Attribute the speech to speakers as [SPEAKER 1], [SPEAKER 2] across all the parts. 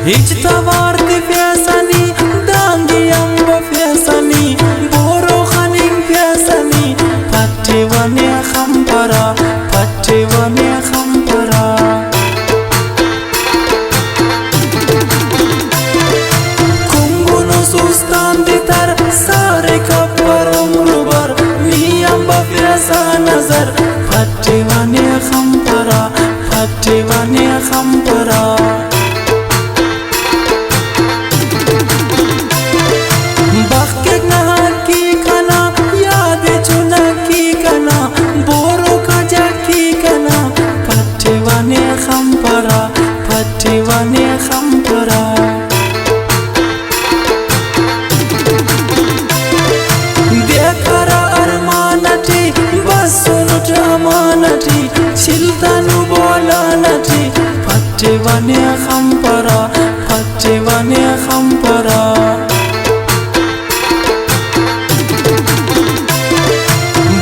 [SPEAKER 1] Ijtawarti fiasani dangi amba fiasani boro khaning fiasani patti wane khampara kumbunu sustan ditar sare kapar umrubar ni amba fiasa nazar patti wane khampara Wane khampara dekara armanati basunut amanati chiltanu bolanati patte wane khampara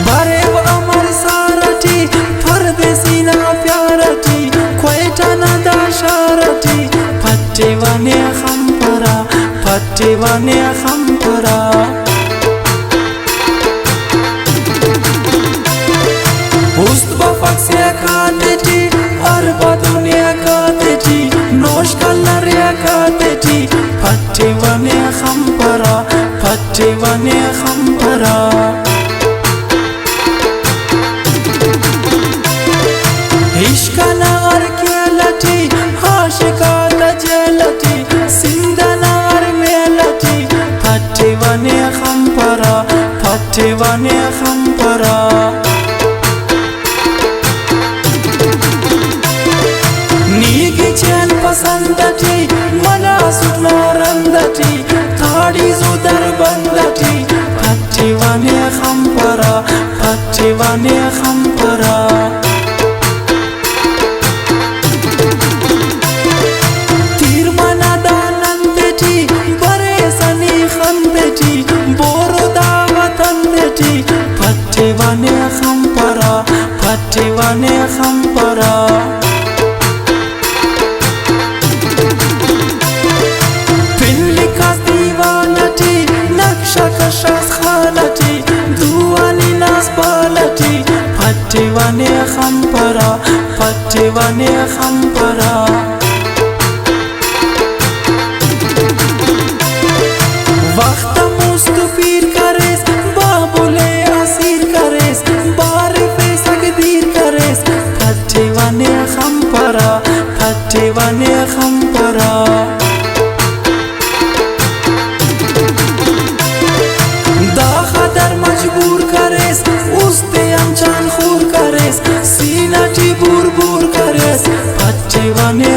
[SPEAKER 1] bare amar sarati pardesina pyarati koitana dasharati patte wane khampara उस्त बफक से खाते अरबा दुनिया खाते नोश कलरिया खाते पट्टे wane khampara इश्कना अर केलती आशिका तजलती सिंदना अर मेलती पट्टे wane khampara नीगी चैन पसंदती मना सुटना रंदती थाड़ी जुदर बंदती पट्टे wane khampara तीर मना दानंदती बरे सनी खंदती बोरो दावतंदती पट्टे wane khampara शख्स खालती दुआनी नास बालती पट्टे wane khampara वक्त मुस्तफीर करेस बाबुले असीर करेस बारिफ सकदीर करेस पट्टे wane khampara मजबूर करेस उस्ते अमचान खूर करेस सीनाटी बुर करेस पट्टे wane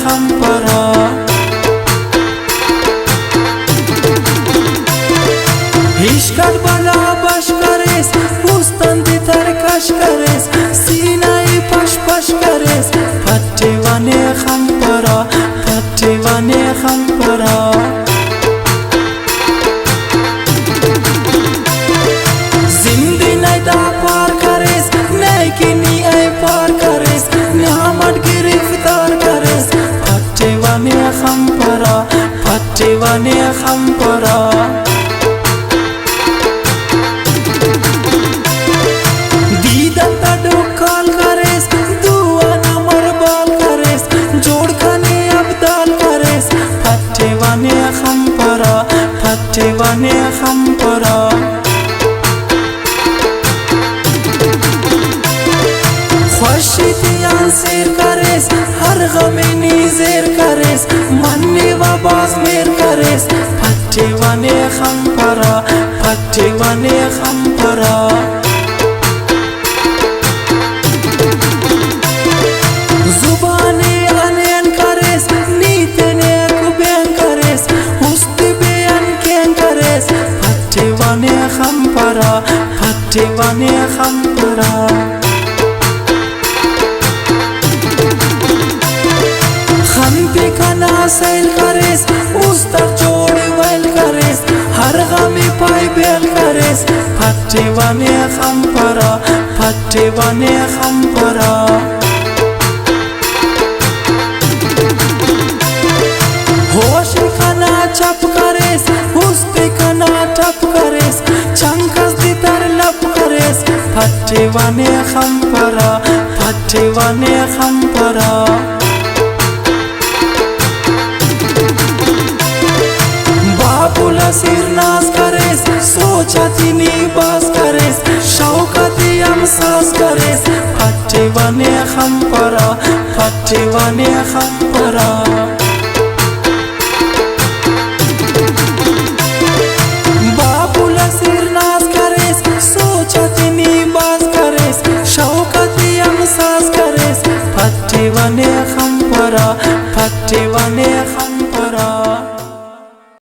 [SPEAKER 1] khampara इश्कर बला बश करेस उस्तन दितर कश करेस सीनाई पश करेस पट्टे wane khampara पार करेस नैकिनी ऐ पार करेस नियामत गिरफ्तार करेस पट्टे wane khampara दीदन तडुकाल करेस दुआ नमर बाल करेस जोड़ खाने अब्दाल करेस पट्टे wane khampara खुशियाँ शेर करेस हर गमे ज़ेर करेस मन्ने व बाज मेर करेस पट्टे wane khampara जुबाने अनयन करेस नीते ने कुबेन करेस उस्ते बेन केन करेस पट्टे wane khampara खंपे कना सैल करेस उस्तर जोड़ वैल करेस हर गमी पाई बेल करेस पट्टे wane khampara वाने खंपरा बापुला सिरनास करेस सोचा तिनी बास करेस शौकती अमसास करेस फट्टे वाने खंपरा